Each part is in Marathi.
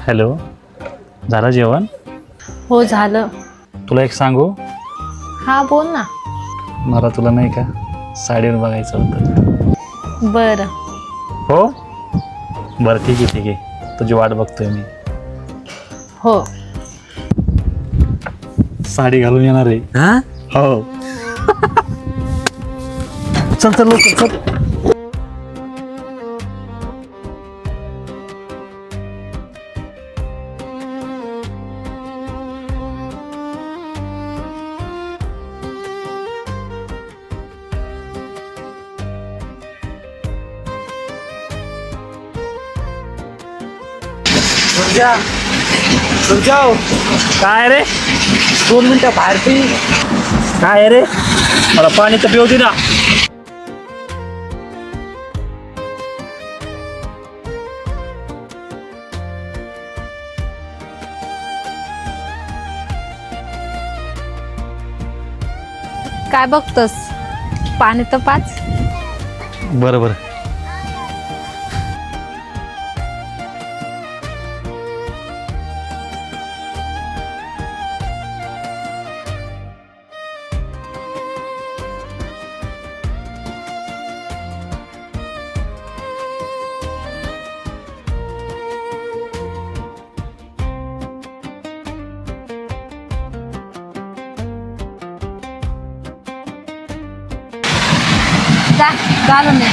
हॅलो, झालं जेवण? हो झालं. तुला एक सांगू, हा बोल ना. मला तुला नाही का साडीवर बघायचं होतं. बरं. हो बरं, ठीक आहे ठीक आहे, तुझी वाट बघतोय मी. हो. साडी घालून येणार आहे. हा हो. चल चल लवकर चल. जाऊ काय रे? 2 मिनिटं बाहेर ती. काय रे? मला पाणी तर पिऊ दे ना. काय बघतोस? पाणी तर पाच. बरं बरं. जा घालून ये.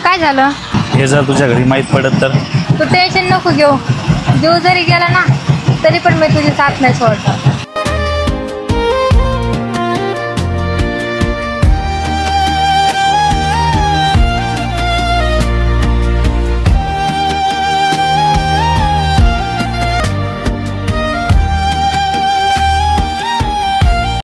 काय झालं? हे जर तुझ्या घरी माहीत पडत तर? तू टेन्शन नको घेऊ. जीव जरी गेला ना तरी पण मी तुझी साथ नाही सोडणार.